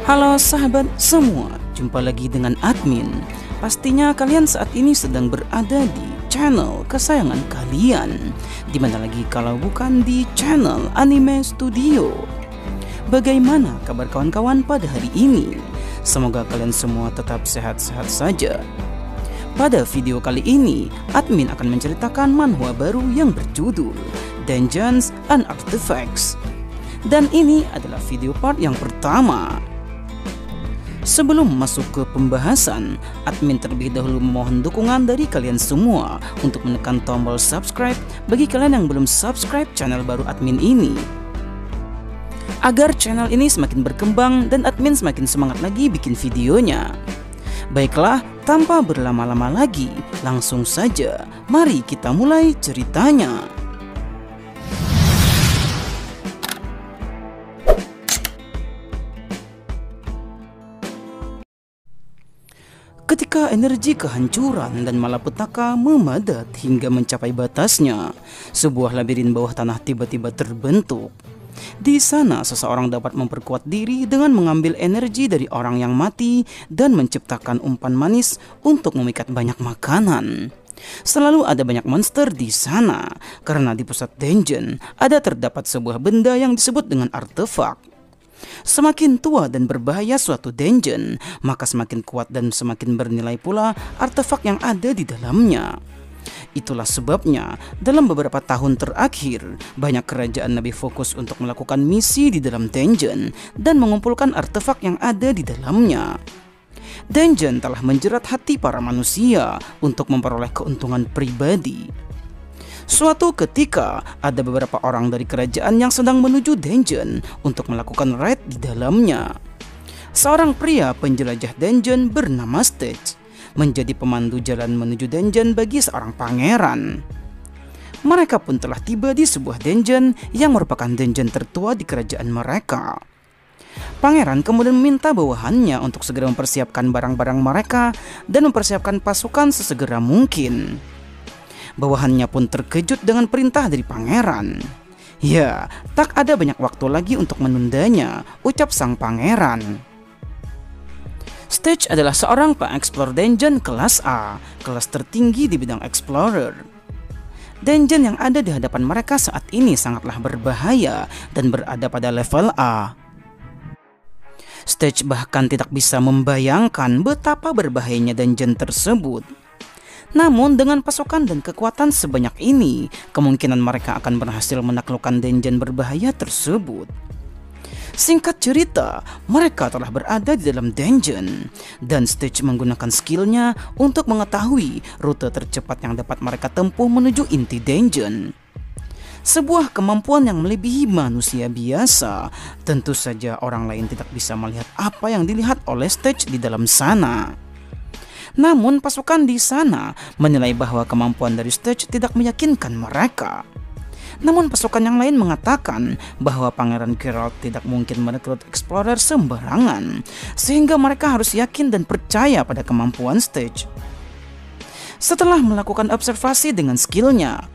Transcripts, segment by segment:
Halo sahabat semua, jumpa lagi dengan admin. Pastinya kalian saat ini sedang berada di channel kesayangan kalian. Dimana lagi kalau bukan di channel Anime Studio. Bagaimana kabar kawan-kawan pada hari ini? Semoga kalian semua tetap sehat-sehat saja. Pada video kali ini, admin akan menceritakan manhwa baru yang berjudul Dungeons and Artifacts. Dan ini adalah video part yang pertama. Sebelum masuk ke pembahasan, admin terlebih dahulu memohon dukungan dari kalian semua untuk menekan tombol subscribe bagi kalian yang belum subscribe channel baru admin ini, agar channel ini semakin berkembang dan admin semakin semangat lagi bikin videonya. Baiklah, tanpa berlama-lama lagi, langsung saja mari kita mulai ceritanya. Ketika energi kehancuran dan malapetaka memadat hingga mencapai batasnya, sebuah labirin bawah tanah tiba-tiba terbentuk. Di sana seseorang dapat memperkuat diri dengan mengambil energi dari orang yang mati dan menciptakan umpan manis untuk memikat banyak makanan. Selalu ada banyak monster di sana karena di pusat dungeon ada terdapat sebuah benda yang disebut dengan artefak. Semakin tua dan berbahaya suatu dungeon, maka semakin kuat dan semakin bernilai pula artefak yang ada di dalamnya. Itulah sebabnya dalam beberapa tahun terakhir banyak kerajaan lebih fokus untuk melakukan misi di dalam dungeon dan mengumpulkan artefak yang ada di dalamnya. Dungeon telah menjerat hati para manusia untuk memperoleh keuntungan pribadi. Suatu ketika, ada beberapa orang dari kerajaan yang sedang menuju dungeon untuk melakukan raid di dalamnya. Seorang pria penjelajah dungeon bernama Stage menjadi pemandu jalan menuju dungeon bagi seorang pangeran. Mereka pun telah tiba di sebuah dungeon yang merupakan dungeon tertua di kerajaan mereka. Pangeran kemudian meminta bawahannya untuk segera mempersiapkan barang-barang mereka dan mempersiapkan pasukan sesegera mungkin. Bawahannya pun terkejut dengan perintah dari pangeran. Ya, tak ada banyak waktu lagi untuk menundanya, ucap sang pangeran. Stage adalah seorang pe-explore dungeon kelas A, kelas tertinggi di bidang explorer. Dungeon yang ada di hadapan mereka saat ini sangatlah berbahaya dan berada pada level A. Stage bahkan tidak bisa membayangkan betapa berbahayanya dungeon tersebut. Namun dengan pasukan dan kekuatan sebanyak ini, kemungkinan mereka akan berhasil menaklukkan dungeon berbahaya tersebut. Singkat cerita, mereka telah berada di dalam dungeon dan Stage menggunakan skillnya untuk mengetahui rute tercepat yang dapat mereka tempuh menuju inti dungeon. Sebuah kemampuan yang melebihi manusia biasa. Tentu saja orang lain tidak bisa melihat apa yang dilihat oleh Stage di dalam sana. Namun pasukan di sana menilai bahwa kemampuan dari Stage tidak meyakinkan mereka. Namun pasukan yang lain mengatakan bahwa Pangeran Geralt tidak mungkin merekrut explorer sembarangan, sehingga mereka harus yakin dan percaya pada kemampuan Stage. Setelah melakukan observasi dengan skillnya,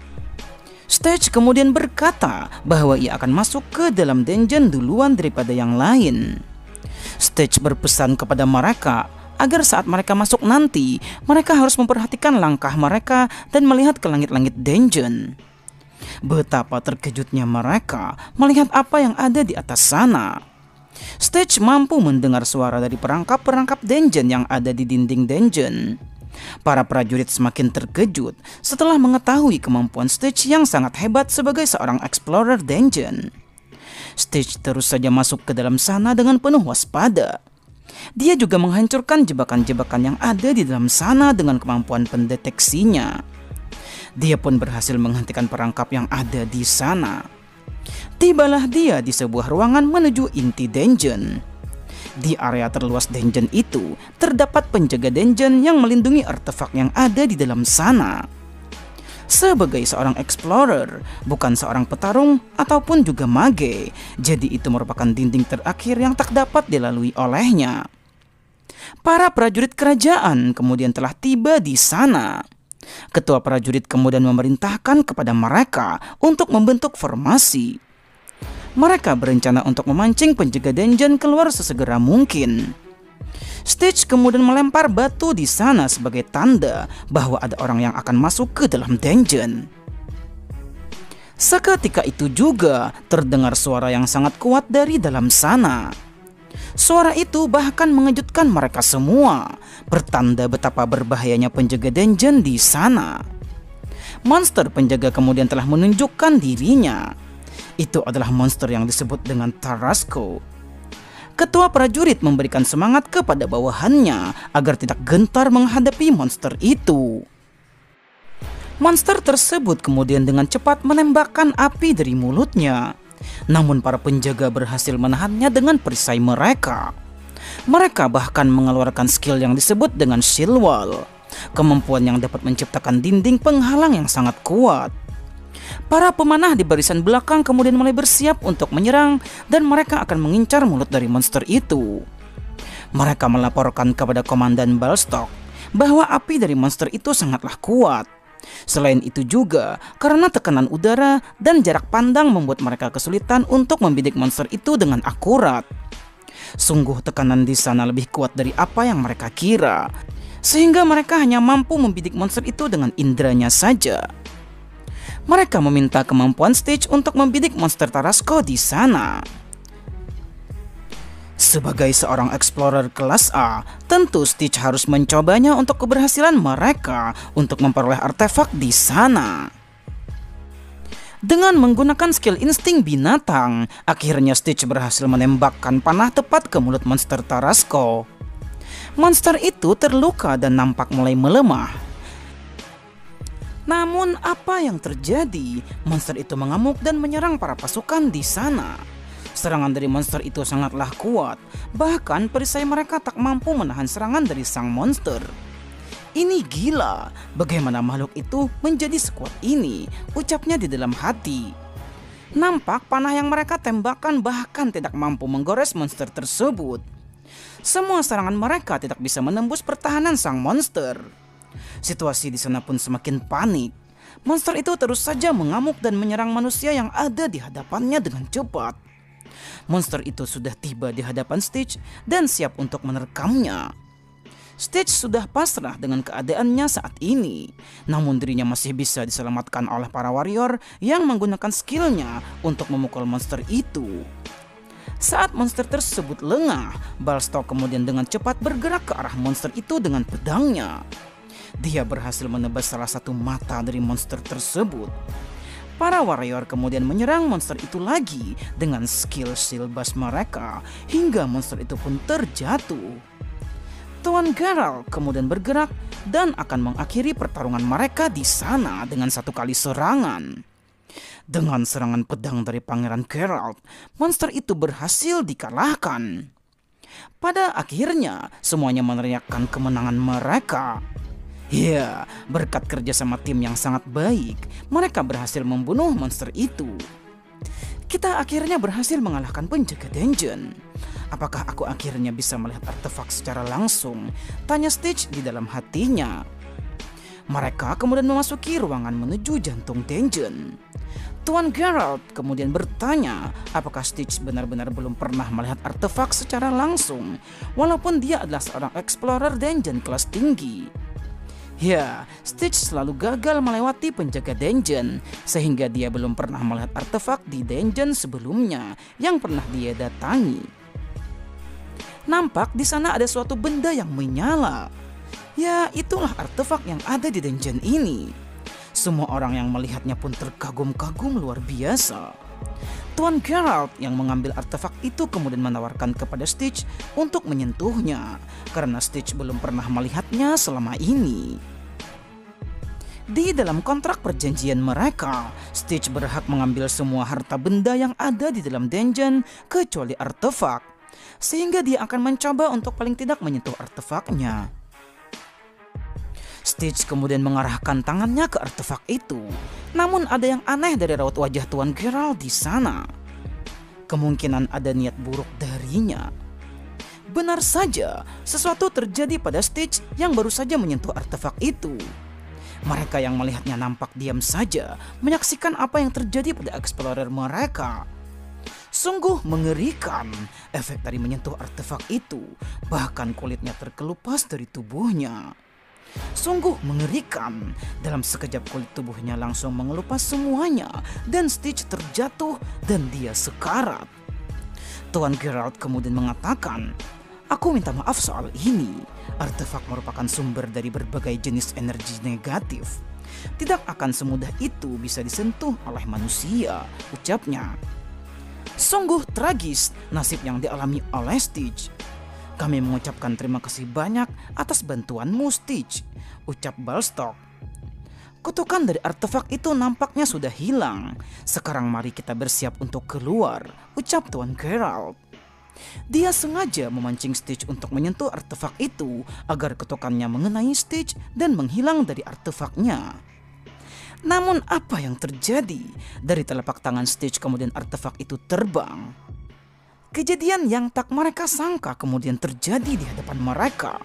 Stage kemudian berkata bahwa ia akan masuk ke dalam dungeon duluan daripada yang lain. Stage berpesan kepada mereka agar saat mereka masuk nanti, mereka harus memperhatikan langkah mereka dan melihat ke langit-langit dungeon. Betapa terkejutnya mereka melihat apa yang ada di atas sana. Stage mampu mendengar suara dari perangkap-perangkap dungeon yang ada di dinding dungeon. Para prajurit semakin terkejut setelah mengetahui kemampuan Stage yang sangat hebat sebagai seorang explorer dungeon. Stage terus saja masuk ke dalam sana dengan penuh waspada. Dia juga menghancurkan jebakan-jebakan yang ada di dalam sana dengan kemampuan pendeteksinya. Dia pun berhasil menghentikan perangkap yang ada di sana. Tibalah dia di sebuah ruangan menuju inti dungeon. Di area terluas dungeon itu, terdapat penjaga dungeon yang melindungi artefak yang ada di dalam sana. Sebagai seorang explorer, bukan seorang petarung ataupun juga mage, jadi itu merupakan dinding terakhir yang tak dapat dilalui olehnya. Para prajurit kerajaan kemudian telah tiba di sana. Ketua prajurit kemudian memerintahkan kepada mereka untuk membentuk formasi. Mereka berencana untuk memancing penjaga dungeon keluar sesegera mungkin. Stitch kemudian melempar batu di sana sebagai tanda bahwa ada orang yang akan masuk ke dalam dungeon. Seketika itu juga terdengar suara yang sangat kuat dari dalam sana. Suara itu bahkan mengejutkan mereka semua, bertanda betapa berbahayanya penjaga dungeon di sana. Monster penjaga kemudian telah menunjukkan dirinya. Itu adalah monster yang disebut dengan Tarasco. Ketua prajurit memberikan semangat kepada bawahannya agar tidak gentar menghadapi monster itu. Monster tersebut kemudian dengan cepat menembakkan api dari mulutnya. Namun para penjaga berhasil menahannya dengan perisai mereka. Mereka bahkan mengeluarkan skill yang disebut dengan shield wall, kemampuan yang dapat menciptakan dinding penghalang yang sangat kuat. Para pemanah di barisan belakang kemudian mulai bersiap untuk menyerang dan mereka akan mengincar mulut dari monster itu. Mereka melaporkan kepada Komandan Balstock bahwa api dari monster itu sangatlah kuat. Selain itu juga, karena tekanan udara dan jarak pandang membuat mereka kesulitan untuk membidik monster itu dengan akurat. Sungguh tekanan di sana lebih kuat dari apa yang mereka kira, sehingga mereka hanya mampu membidik monster itu dengan inderanya saja. Mereka meminta kemampuan Stitch untuk membidik monster Tarasco di sana. Sebagai seorang explorer kelas A, tentu Stitch harus mencobanya untuk keberhasilan mereka untuk memperoleh artefak di sana. Dengan menggunakan skill insting binatang, akhirnya Stitch berhasil menembakkan panah tepat ke mulut monster Tarasco. Monster itu terluka dan nampak mulai melemah. Namun apa yang terjadi? Monster itu mengamuk dan menyerang para pasukan di sana. Serangan dari monster itu sangatlah kuat, bahkan perisai mereka tak mampu menahan serangan dari sang monster. Ini gila, bagaimana makhluk itu menjadi sekuat ini, ucapnya di dalam hati. Nampak panah yang mereka tembakkan bahkan tidak mampu menggores monster tersebut. Semua serangan mereka tidak bisa menembus pertahanan sang monster. Situasi di sana pun semakin panik. Monster itu terus saja mengamuk dan menyerang manusia yang ada di hadapannya dengan cepat. Monster itu sudah tiba di hadapan Stitch dan siap untuk menerkamnya. Stitch sudah pasrah dengan keadaannya saat ini, namun dirinya masih bisa diselamatkan oleh para warrior yang menggunakan skillnya untuk memukul monster itu. Saat monster tersebut lengah, Balstock kemudian dengan cepat bergerak ke arah monster itu dengan pedangnya. Dia berhasil menebas salah satu mata dari monster tersebut. Para warrior kemudian menyerang monster itu lagi dengan skill shield bash mereka hingga monster itu pun terjatuh. Tuan Geralt kemudian bergerak dan akan mengakhiri pertarungan mereka di sana dengan satu kali serangan. Dengan serangan pedang dari Pangeran Geralt, monster itu berhasil dikalahkan. Pada akhirnya semuanya meneriakkan kemenangan mereka. Ya, berkat kerjasama tim yang sangat baik, mereka berhasil membunuh monster itu. Kita akhirnya berhasil mengalahkan penjaga dungeon. Apakah aku akhirnya bisa melihat artefak secara langsung? Tanya Stitch di dalam hatinya. Mereka kemudian memasuki ruangan menuju jantung dungeon. Tuan Geralt kemudian bertanya apakah Stitch benar-benar belum pernah melihat artefak secara langsung, walaupun dia adalah seorang explorer dungeon kelas tinggi. Ya, Stitch selalu gagal melewati penjaga dungeon, sehingga dia belum pernah melihat artefak di dungeon sebelumnya yang pernah dia datangi. Nampak di sana ada suatu benda yang menyala. Ya, itulah artefak yang ada di dungeon ini. Semua orang yang melihatnya pun terkagum-kagum luar biasa. Tuan Geralt yang mengambil artefak itu kemudian menawarkan kepada Stitch untuk menyentuhnya, karena Stitch belum pernah melihatnya selama ini. Di dalam kontrak perjanjian mereka, Stitch berhak mengambil semua harta benda yang ada di dalam dungeon kecuali artefak, sehingga dia akan mencoba untuk paling tidak menyentuh artefaknya. Stitch kemudian mengarahkan tangannya ke artefak itu. Namun ada yang aneh dari raut wajah Tuan Geralt di sana. Kemungkinan ada niat buruk darinya. Benar saja, sesuatu terjadi pada Stitch yang baru saja menyentuh artefak itu. Mereka yang melihatnya nampak diam saja, menyaksikan apa yang terjadi pada explorer mereka. Sungguh mengerikan efek dari menyentuh artefak itu, bahkan kulitnya terkelupas dari tubuhnya. Sungguh mengerikan, dalam sekejap kulit tubuhnya langsung mengelupas semuanya dan Stitch terjatuh dan dia sekarat. Tuan Geralt kemudian mengatakan, "Aku minta maaf soal ini. Artefak merupakan sumber dari berbagai jenis energi negatif. Tidak akan semudah itu bisa disentuh oleh manusia," ucapnya. Sungguh tragis nasib yang dialami oleh Stitch. "Kami mengucapkan terima kasih banyak atas bantuanmu, Stitch," ucap Balstock. "Kutukan dari artefak itu nampaknya sudah hilang. Sekarang mari kita bersiap untuk keluar," ucap Tuan Geralt. Dia sengaja memancing Stitch untuk menyentuh artefak itu agar kutukannya mengenai Stitch dan menghilang dari artefaknya. Namun apa yang terjadi? Dari telapak tangan Stitch kemudian artefak itu terbang. Kejadian yang tak mereka sangka kemudian terjadi di hadapan mereka.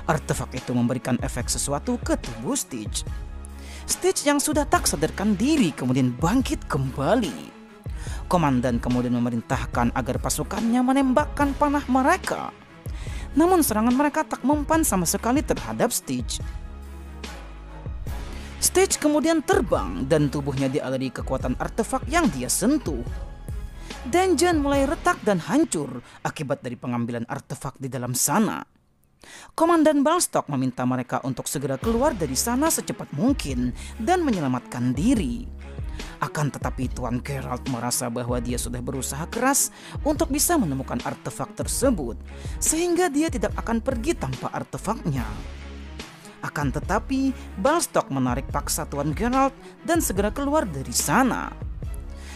Artefak itu memberikan efek sesuatu ke tubuh Stitch. Stitch yang sudah tak sadarkan diri kemudian bangkit kembali. Komandan kemudian memerintahkan agar pasukannya menembakkan panah mereka. Namun serangan mereka tak mempan sama sekali terhadap Stitch. Stitch kemudian terbang dan tubuhnya dialiri kekuatan artefak yang dia sentuh. Dungeon mulai retak dan hancur akibat dari pengambilan artefak di dalam sana. Komandan Balstock meminta mereka untuk segera keluar dari sana secepat mungkin dan menyelamatkan diri. Akan tetapi Tuan Geralt merasa bahwa dia sudah berusaha keras untuk bisa menemukan artefak tersebut, sehingga dia tidak akan pergi tanpa artefaknya. Akan tetapi Balstock menarik paksa Tuan Geralt dan segera keluar dari sana.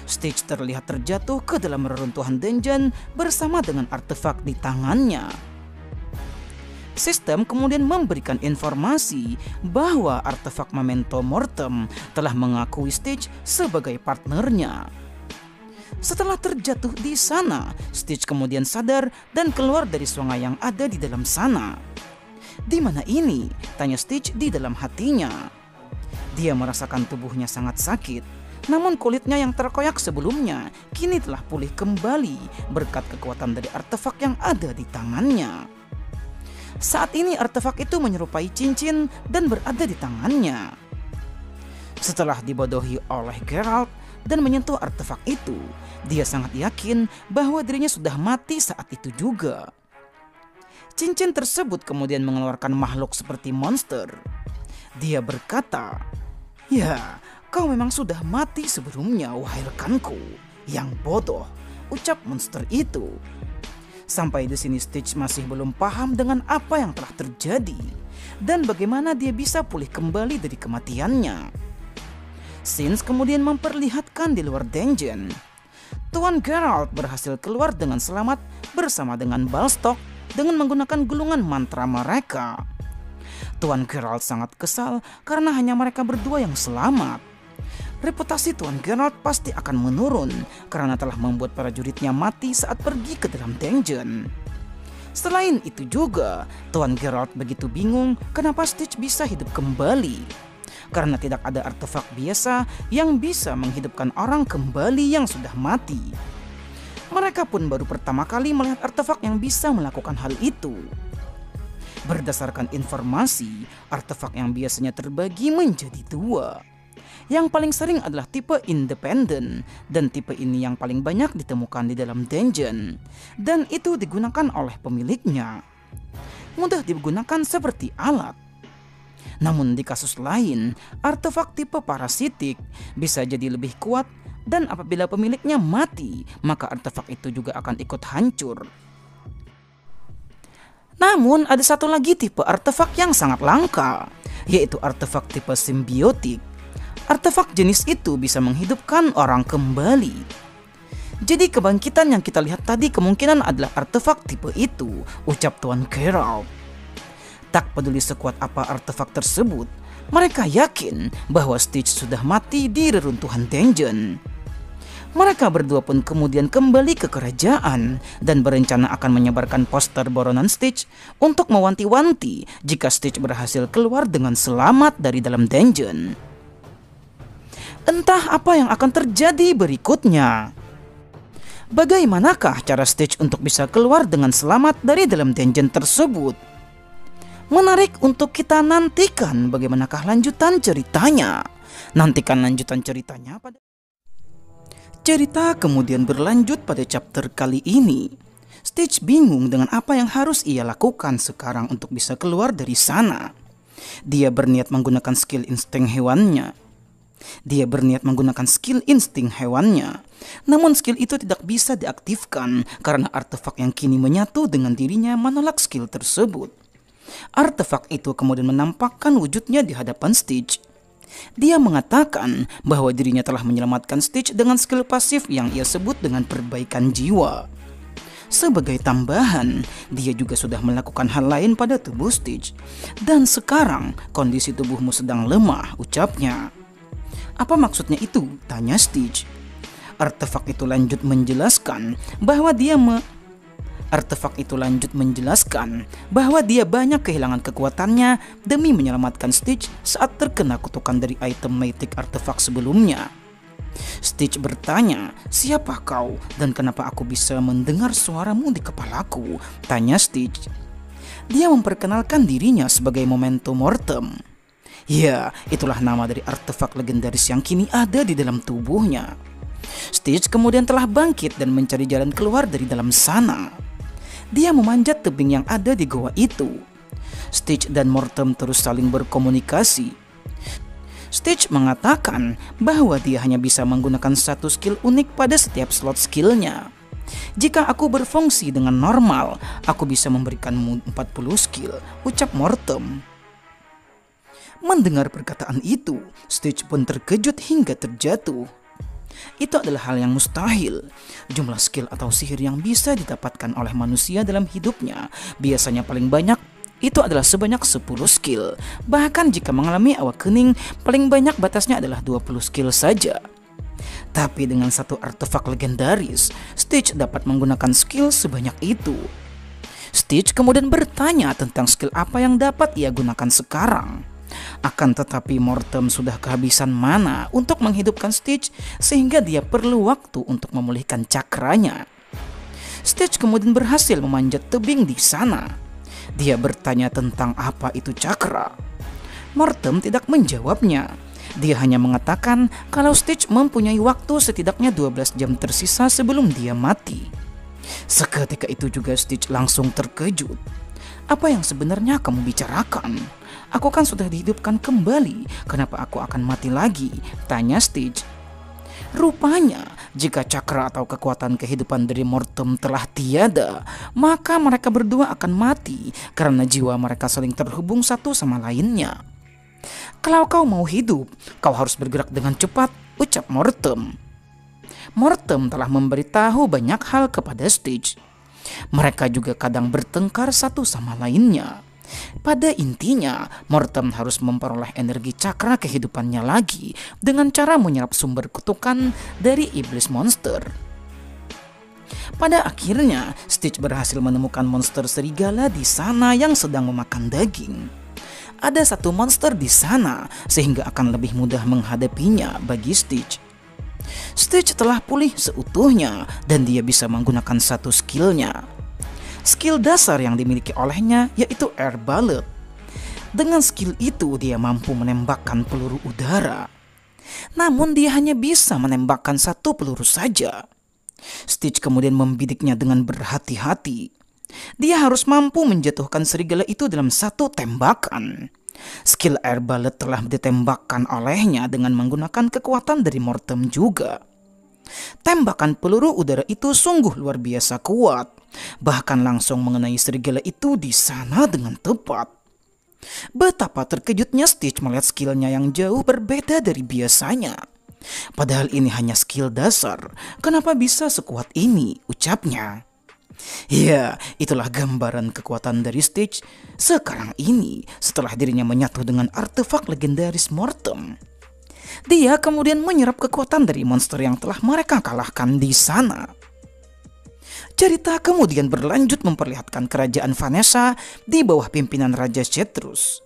Stitch terlihat terjatuh ke dalam reruntuhan dungeon bersama dengan artefak di tangannya. Sistem kemudian memberikan informasi bahwa artefak Memento Mortem telah mengakui Stitch sebagai partnernya. Setelah terjatuh di sana, Stitch kemudian sadar dan keluar dari sungai yang ada di dalam sana. "Di mana ini?" tanya Stitch di dalam hatinya. Dia merasakan tubuhnya sangat sakit, namun kulitnya yang terkoyak sebelumnya kini telah pulih kembali berkat kekuatan dari artefak yang ada di tangannya. Saat ini artefak itu menyerupai cincin dan berada di tangannya. Setelah dibodohi oleh Geralt dan menyentuh artefak itu, dia sangat yakin bahwa dirinya sudah mati saat itu juga. Cincin tersebut kemudian mengeluarkan makhluk seperti monster. Dia berkata, "Ya, kau memang sudah mati sebelumnya, wahai rekanku. Yang bodoh," ucap monster itu. Sampai di sini Stitch masih belum paham dengan apa yang telah terjadi dan bagaimana dia bisa pulih kembali dari kematiannya. Scenes kemudian memperlihatkan di luar dungeon. Tuan Geralt berhasil keluar dengan selamat bersama dengan Balstock dengan menggunakan gulungan mantra mereka. Tuan Geralt sangat kesal karena hanya mereka berdua yang selamat. Reputasi Tuan Geralt pasti akan menurun karena telah membuat prajuritnya mati saat pergi ke dalam dungeon. Selain itu juga, Tuan Geralt begitu bingung kenapa Stitch bisa hidup kembali. Karena tidak ada artefak biasa yang bisa menghidupkan orang kembali yang sudah mati. Mereka pun baru pertama kali melihat artefak yang bisa melakukan hal itu. Berdasarkan informasi, artefak yang biasanya terbagi menjadi dua. Yang paling sering adalah tipe independen, dan tipe ini yang paling banyak ditemukan di dalam dungeon, dan itu digunakan oleh pemiliknya. Mudah digunakan seperti alat. Namun di kasus lain, artefak tipe parasitik bisa jadi lebih kuat, dan apabila pemiliknya mati, maka artefak itu juga akan ikut hancur. Namun ada satu lagi tipe artefak yang sangat langka, yaitu artefak tipe simbiotik. Artefak jenis itu bisa menghidupkan orang kembali. Jadi kebangkitan yang kita lihat tadi kemungkinan adalah artefak tipe itu, ucap Tuan Geralt. Tak peduli sekuat apa artefak tersebut, mereka yakin bahwa Stitch sudah mati di reruntuhan dungeon. Mereka berdua pun kemudian kembali ke kerajaan dan berencana akan menyebarkan poster buronan Stitch untuk mewanti-wanti jika Stitch berhasil keluar dengan selamat dari dalam dungeon. Entah apa yang akan terjadi berikutnya. Bagaimanakah cara Stitch untuk bisa keluar dengan selamat dari dalam dungeon tersebut? Menarik untuk kita nantikan bagaimanakah lanjutan ceritanya. Nantikan lanjutan ceritanya pada cerita kemudian berlanjut pada chapter kali ini. Stitch bingung dengan apa yang harus ia lakukan sekarang untuk bisa keluar dari sana. Dia berniat menggunakan skill insting hewannya. Namun skill itu tidak bisa diaktifkan karena artefak yang kini menyatu dengan dirinya menolak skill tersebut. Artefak itu kemudian menampakkan wujudnya di hadapan Stitch. Dia mengatakan bahwa dirinya telah menyelamatkan Stitch dengan skill pasif yang ia sebut dengan perbaikan jiwa. Sebagai tambahan, dia juga sudah melakukan hal lain pada tubuh Stitch. Dan sekarang kondisi tubuhmu sedang lemah, ucapnya. Apa maksudnya itu? Tanya Stitch. Artefak itu lanjut menjelaskan bahwa dia banyak kehilangan kekuatannya demi menyelamatkan Stitch saat terkena kutukan dari item mythic artefak sebelumnya. Stitch bertanya, "Siapa kau dan kenapa aku bisa mendengar suaramu di kepalaku?" Tanya Stitch. Dia memperkenalkan dirinya sebagai Memento Mortem. Ya, itulah nama dari artefak legendaris yang kini ada di dalam tubuhnya. Stitch kemudian telah bangkit dan mencari jalan keluar dari dalam sana. Dia memanjat tebing yang ada di goa itu. Stitch dan Mortem terus saling berkomunikasi. Stitch mengatakan bahwa dia hanya bisa menggunakan satu skill unik pada setiap slot skillnya. "Jika aku berfungsi dengan normal, aku bisa memberikanmu 40 skill," ucap Mortem. Mendengar perkataan itu, Stitch pun terkejut hingga terjatuh. Itu adalah hal yang mustahil. Jumlah skill atau sihir yang bisa didapatkan oleh manusia dalam hidupnya biasanya paling banyak itu adalah sebanyak 10 skill. Bahkan jika mengalami awakening, paling banyak batasnya adalah 20 skill saja. Tapi dengan satu artefak legendaris, Stitch dapat menggunakan skill sebanyak itu. Stitch kemudian bertanya tentang skill apa yang dapat ia gunakan sekarang. Akan tetapi Mortem sudah kehabisan mana untuk menghidupkan Stitch sehingga dia perlu waktu untuk memulihkan cakranya. Stitch kemudian berhasil memanjat tebing di sana. Dia bertanya tentang apa itu cakra. Mortem tidak menjawabnya. Dia hanya mengatakan kalau Stitch mempunyai waktu setidaknya 12 jam tersisa sebelum dia mati. Seketika itu juga Stitch langsung terkejut. "Apa yang sebenarnya kamu bicarakan? Aku kan sudah dihidupkan kembali, kenapa aku akan mati lagi?" tanya Stitch. Rupanya, jika cakra atau kekuatan kehidupan dari Mortem telah tiada, maka mereka berdua akan mati karena jiwa mereka saling terhubung satu sama lainnya. "Kalau kau mau hidup, kau harus bergerak dengan cepat," ucap Mortem. Mortem telah memberitahu banyak hal kepada Stitch. Mereka juga kadang bertengkar satu sama lainnya. Pada intinya, Mortem harus memperoleh energi cakra kehidupannya lagi dengan cara menyerap sumber kutukan dari iblis monster. Pada akhirnya, Stitch berhasil menemukan monster serigala di sana yang sedang memakan daging. Ada satu monster di sana sehingga akan lebih mudah menghadapinya bagi Stitch. Stitch telah pulih seutuhnya dan dia bisa menggunakan satu skillnya. Skill dasar yang dimiliki olehnya yaitu Air Bullet. Dengan skill itu dia mampu menembakkan peluru udara. Namun dia hanya bisa menembakkan satu peluru saja. Stitch kemudian membidiknya dengan berhati-hati. Dia harus mampu menjatuhkan serigala itu dalam satu tembakan. Skill Air Bullet telah ditembakkan olehnya dengan menggunakan kekuatan dari Mortem juga. Tembakan peluru udara itu sungguh luar biasa kuat, bahkan langsung mengenai serigala itu di sana dengan tepat. Betapa terkejutnya Stitch melihat skillnya yang jauh berbeda dari biasanya. Padahal ini hanya skill dasar, kenapa bisa sekuat ini, ucapnya. Ya, itulah gambaran kekuatan dari Stitch sekarang ini setelah dirinya menyatu dengan artefak legendaris Mortem. Dia kemudian menyerap kekuatan dari monster yang telah mereka kalahkan di sana. Cerita kemudian berlanjut memperlihatkan kerajaan Vanessa di bawah pimpinan Raja Cetrus.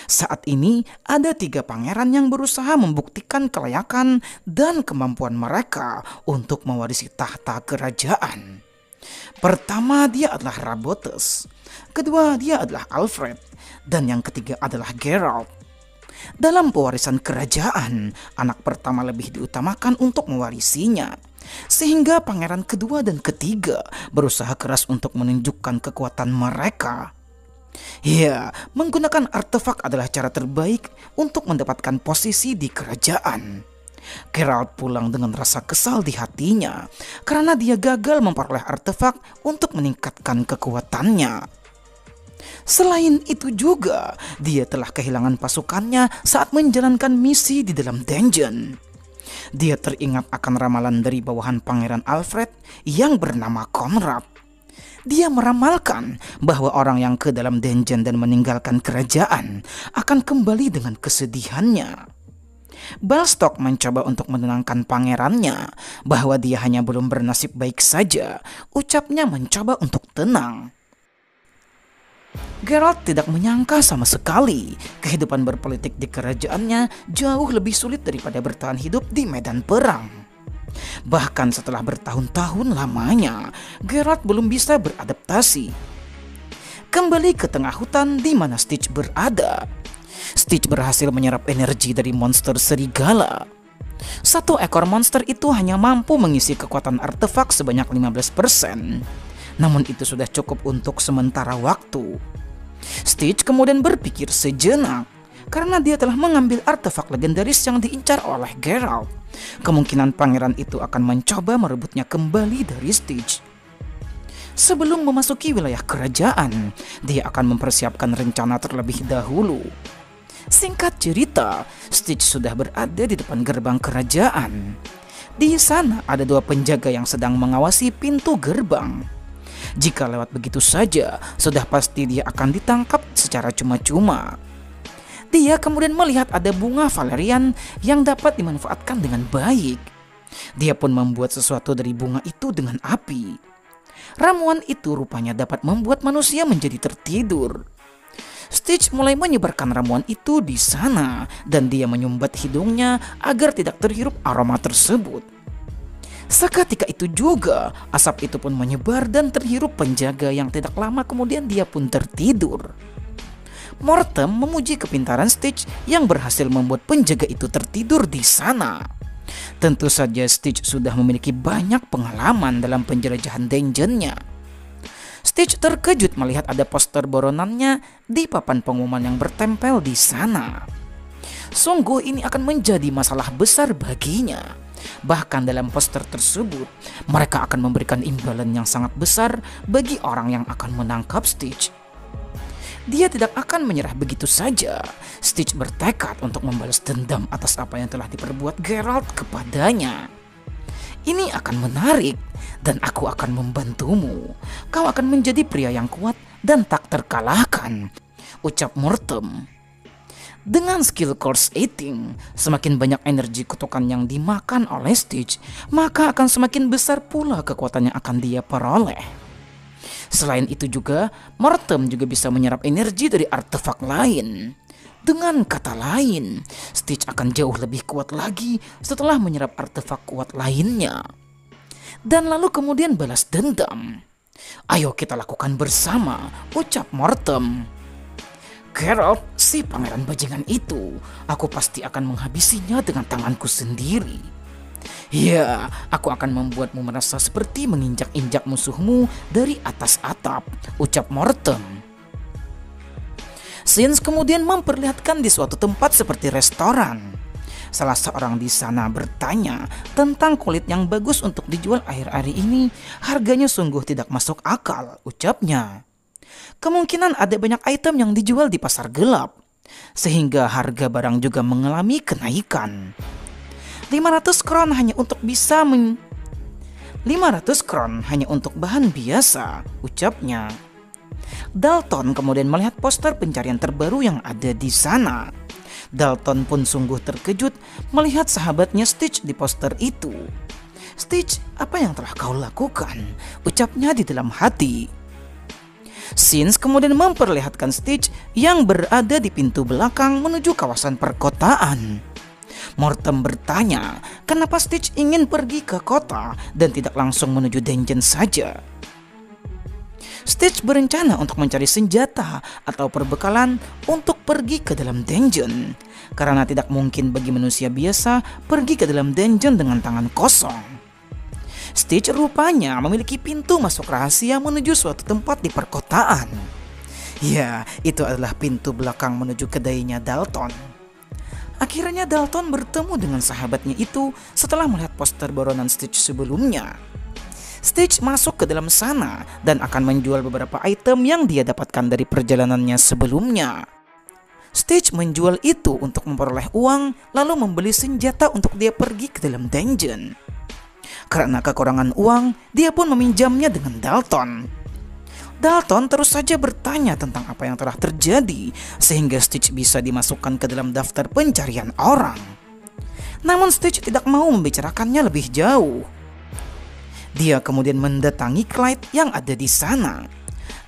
Saat ini ada 3 pangeran yang berusaha membuktikan kelayakan dan kemampuan mereka untuk mewarisi tahta kerajaan. Pertama dia adalah Rabotes, kedua dia adalah Alfred, dan yang ketiga adalah Geralt. Dalam pewarisan kerajaan, anak pertama lebih diutamakan untuk mewarisinya, sehingga pangeran kedua dan ketiga berusaha keras untuk menunjukkan kekuatan mereka. Ya, menggunakan artefak adalah cara terbaik untuk mendapatkan posisi di kerajaan. Geralt pulang dengan rasa kesal di hatinya karena dia gagal memperoleh artefak untuk meningkatkan kekuatannya. Selain itu juga, dia telah kehilangan pasukannya saat menjalankan misi di dalam dungeon. Dia teringat akan ramalan dari bawahan Pangeran Alfred yang bernama Conrad. Dia meramalkan bahwa orang yang ke dalam dungeon dan meninggalkan kerajaan akan kembali dengan kesedihannya. Balstok mencoba untuk menenangkan pangerannya bahwa dia hanya belum bernasib baik saja. Ucapnya mencoba untuk tenang. Geralt tidak menyangka sama sekali kehidupan berpolitik di kerajaannya jauh lebih sulit daripada bertahan hidup di medan perang. Bahkan setelah bertahun-tahun lamanya, Geralt belum bisa beradaptasi. Kembali ke tengah hutan di mana Stitch berada. Stitch berhasil menyerap energi dari monster serigala. Satu ekor monster itu hanya mampu mengisi kekuatan artefak sebanyak 15%. Namun itu sudah cukup untuk sementara waktu. Stitch kemudian berpikir sejenak karena dia telah mengambil artefak legendaris yang diincar oleh Geralt. Kemungkinan pangeran itu akan mencoba merebutnya kembali dari Stitch. Sebelum memasuki wilayah kerajaan, dia akan mempersiapkan rencana terlebih dahulu. Singkat cerita, Stitch sudah berada di depan gerbang kerajaan. Di sana ada 2 penjaga yang sedang mengawasi pintu gerbang. Jika lewat begitu saja, sudah pasti dia akan ditangkap secara cuma-cuma. Dia kemudian melihat ada bunga valerian yang dapat dimanfaatkan dengan baik. Dia pun membuat sesuatu dari bunga itu dengan api. Ramuan itu rupanya dapat membuat manusia menjadi tertidur. Stitch mulai menyebarkan ramuan itu di sana dan dia menyumbat hidungnya agar tidak terhirup aroma tersebut. Seketika itu juga, asap itu pun menyebar dan terhirup penjaga yang tidak lama kemudian dia pun tertidur. Mortem memuji kepintaran Stitch yang berhasil membuat penjaga itu tertidur di sana. Tentu saja Stitch sudah memiliki banyak pengalaman dalam penjelajahan dungeonnya. Stitch terkejut melihat ada poster buronannya di papan pengumuman yang bertempel di sana. Sungguh ini akan menjadi masalah besar baginya. Bahkan dalam poster tersebut, mereka akan memberikan imbalan yang sangat besar bagi orang yang akan menangkap Stitch. Dia tidak akan menyerah begitu saja. Stitch bertekad untuk membalas dendam atas apa yang telah diperbuat Geralt kepadanya. Ini akan menarik dan aku akan membantumu. Kau akan menjadi pria yang kuat dan tak terkalahkan, ucap Mortem. Dengan skill course eating, semakin banyak energi kutukan yang dimakan oleh Stitch, maka akan semakin besar pula kekuatan yang akan dia peroleh. Selain itu juga, Mortem juga bisa menyerap energi dari artefak lain. Dengan kata lain, Stitch akan jauh lebih kuat lagi setelah menyerap artefak kuat lainnya. Dan lalu kemudian balas dendam. Ayo kita lakukan bersama, ucap Mortem. Geralt, si pangeran bajingan itu, aku pasti akan menghabisinya dengan tanganku sendiri. Ya, aku akan membuatmu merasa seperti menginjak-injak musuhmu dari atas atap, ucap Mortem. Scenes kemudian memperlihatkan di suatu tempat seperti restoran. Salah seorang di sana bertanya tentang kulit yang bagus untuk dijual akhir-akhir ini. Harganya sungguh tidak masuk akal, ucapnya. Kemungkinan ada banyak item yang dijual di pasar gelap, sehingga harga barang juga mengalami kenaikan. 500 kron hanya untuk 500 kron hanya untuk bahan biasa, ucapnya. Dalton kemudian melihat poster pencarian terbaru yang ada di sana. Dalton pun sungguh terkejut melihat sahabatnya Stitch di poster itu. Stitch, apa yang telah kau lakukan? Ucapnya di dalam hati. Scenes kemudian memperlihatkan Stitch yang berada di pintu belakang menuju kawasan perkotaan. Mortem bertanya, kenapa Stitch ingin pergi ke kota dan tidak langsung menuju dungeon saja. Stitch berencana untuk mencari senjata atau perbekalan untuk pergi ke dalam dungeon, karena tidak mungkin bagi manusia biasa pergi ke dalam dungeon dengan tangan kosong. Stitch rupanya memiliki pintu masuk rahasia menuju suatu tempat di perkotaan. Ya, itu adalah pintu belakang menuju kedainya Dalton. Akhirnya Dalton bertemu dengan sahabatnya itu setelah melihat poster baronan Stitch sebelumnya. Stitch masuk ke dalam sana dan akan menjual beberapa item yang dia dapatkan dari perjalanannya sebelumnya. Stitch menjual itu untuk memperoleh uang lalu membeli senjata untuk dia pergi ke dalam dungeon. Karena kekurangan uang, dia pun meminjamnya dengan Dalton. Dalton terus saja bertanya tentang apa yang telah terjadi sehingga Stitch bisa dimasukkan ke dalam daftar pencarian orang. Namun Stitch tidak mau membicarakannya lebih jauh. Dia kemudian mendatangi Clyde yang ada di sana.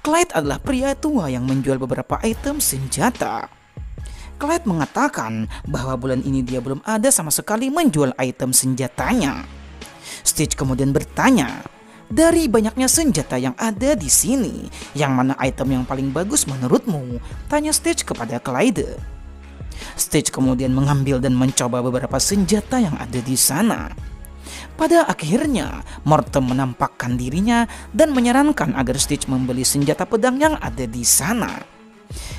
Clyde adalah pria tua yang menjual beberapa item senjata. Clyde mengatakan bahwa bulan ini dia belum ada sama sekali menjual item senjatanya. Stitch kemudian bertanya, dari banyaknya senjata yang ada di sini, yang mana item yang paling bagus menurutmu? Tanya Stitch kepada Clyde. Stitch kemudian mengambil dan mencoba beberapa senjata yang ada di sana. Pada akhirnya, Mortem menampakkan dirinya dan menyarankan agar Stitch membeli senjata pedang yang ada di sana.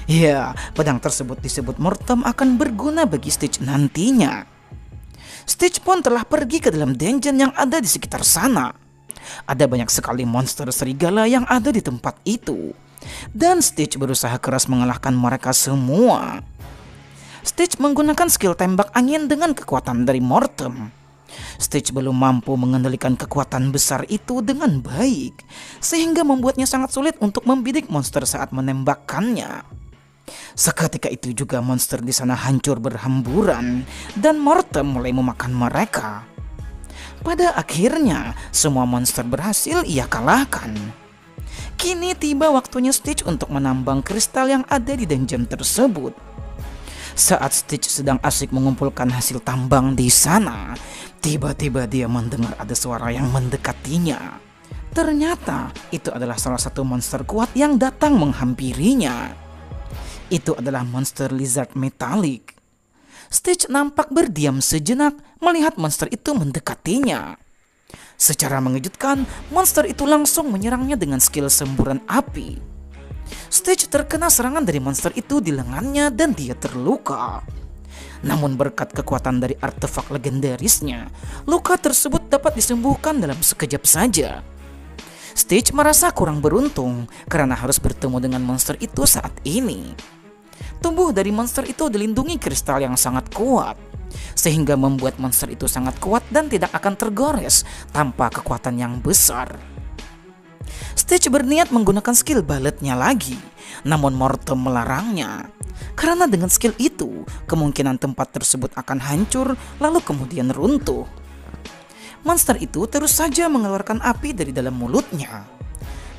Ya, pedang tersebut disebut Mortem akan berguna bagi Stitch nantinya. Stitch pun telah pergi ke dalam dungeon yang ada di sekitar sana. Ada banyak sekali monster serigala yang ada di tempat itu. Dan Stitch berusaha keras mengalahkan mereka semua. Stitch menggunakan skill tembak angin dengan kekuatan dari Mortem. Stitch belum mampu mengendalikan kekuatan besar itu dengan baik, sehingga membuatnya sangat sulit untuk membidik monster saat menembakkannya. Seketika itu juga monster di sana hancur berhamburan dan Mortem mulai memakan mereka. Pada akhirnya, semua monster berhasil ia kalahkan. Kini tiba waktunya Stitch untuk menambang kristal yang ada di dungeon tersebut. Saat Stitch sedang asik mengumpulkan hasil tambang di sana, tiba-tiba dia mendengar ada suara yang mendekatinya. Ternyata itu adalah salah satu monster kuat yang datang menghampirinya. Itu adalah monster lizard metalik. Stitch nampak berdiam sejenak melihat monster itu mendekatinya. Secara mengejutkan, monster itu langsung menyerangnya dengan skill semburan api. Stitch terkena serangan dari monster itu di lengannya dan dia terluka. Namun berkat kekuatan dari artefak legendarisnya, luka tersebut dapat disembuhkan dalam sekejap saja. Stitch merasa kurang beruntung karena harus bertemu dengan monster itu saat ini. Tubuh dari monster itu dilindungi kristal yang sangat kuat, sehingga membuat monster itu sangat kuat dan tidak akan tergores tanpa kekuatan yang besar. Stitch berniat menggunakan skill baletnya lagi, namun Mortem melarangnya. Karena dengan skill itu, kemungkinan tempat tersebut akan hancur lalu kemudian runtuh. Monster itu terus saja mengeluarkan api dari dalam mulutnya.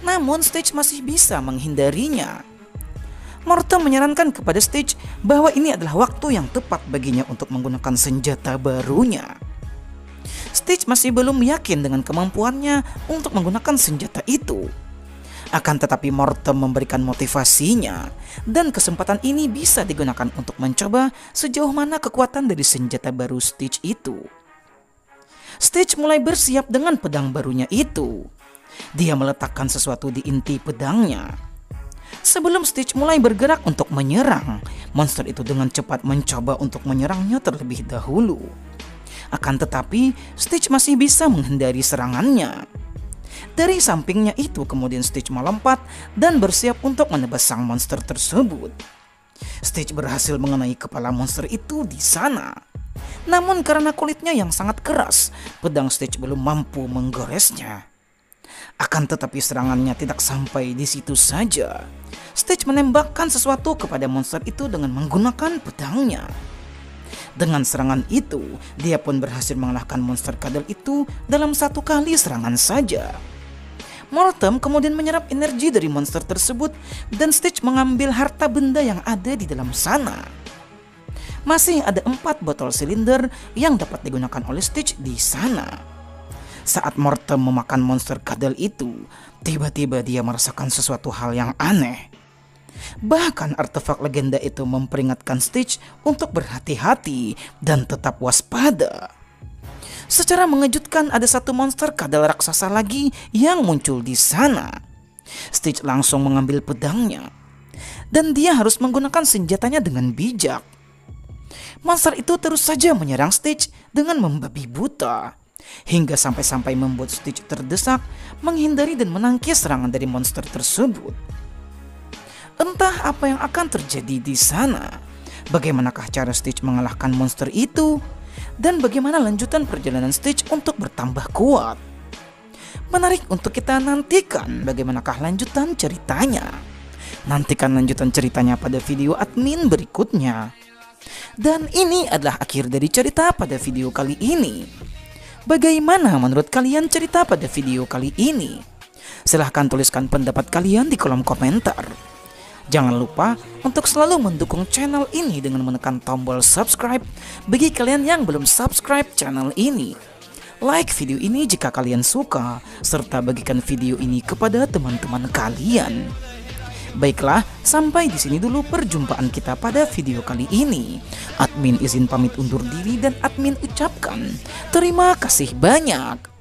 Namun Stitch masih bisa menghindarinya. Mortem menyarankan kepada Stitch bahwa ini adalah waktu yang tepat baginya untuk menggunakan senjata barunya. Stitch masih belum yakin dengan kemampuannya untuk menggunakan senjata itu. Akan tetapi Mortem memberikan motivasinya, dan kesempatan ini bisa digunakan untuk mencoba sejauh mana kekuatan dari senjata baru Stitch itu. Stitch mulai bersiap dengan pedang barunya itu. Dia meletakkan sesuatu di inti pedangnya. Sebelum Stitch mulai bergerak untuk menyerang, monster itu dengan cepat mencoba untuk menyerangnya terlebih dahulu. Akan tetapi, Stitch masih bisa menghindari serangannya. Dari sampingnya itu kemudian Stitch melompat dan bersiap untuk menebas sang monster tersebut. Stitch berhasil mengenai kepala monster itu di sana. Namun karena kulitnya yang sangat keras, pedang Stitch belum mampu menggoresnya. Akan tetapi serangannya tidak sampai di situ saja. Stitch menembakkan sesuatu kepada monster itu dengan menggunakan pedangnya. Dengan serangan itu, dia pun berhasil mengalahkan monster kadal itu dalam satu kali serangan saja. Mortem kemudian menyerap energi dari monster tersebut dan Stitch mengambil harta benda yang ada di dalam sana. Masih ada 4 botol silinder yang dapat digunakan oleh Stitch di sana. Saat Mortem memakan monster kadal itu, tiba-tiba dia merasakan sesuatu hal yang aneh. Bahkan artefak legenda itu memperingatkan Stitch untuk berhati-hati dan tetap waspada. Secara mengejutkan ada satu monster kadal raksasa lagi yang muncul di sana. Stitch langsung mengambil pedangnya dan dia harus menggunakan senjatanya dengan bijak. Monster itu terus saja menyerang Stitch dengan membabi buta hingga sampai-sampai membuat Stitch terdesak menghindari dan menangkis serangan dari monster tersebut. Entah apa yang akan terjadi di sana. Bagaimanakah cara Stitch mengalahkan monster itu? Dan bagaimana lanjutan perjalanan Stitch untuk bertambah kuat? Menarik untuk kita nantikan bagaimanakah lanjutan ceritanya. Nantikan lanjutan ceritanya pada video admin berikutnya. Dan ini adalah akhir dari cerita pada video kali ini. Bagaimana menurut kalian cerita pada video kali ini? Silahkan tuliskan pendapat kalian di kolom komentar. Jangan lupa untuk selalu mendukung channel ini dengan menekan tombol subscribe bagi kalian yang belum subscribe channel ini. Like video ini jika kalian suka, serta bagikan video ini kepada teman-teman kalian. Baiklah, sampai di sini dulu perjumpaan kita pada video kali ini. Admin izin pamit undur diri dan admin ucapkan terima kasih banyak.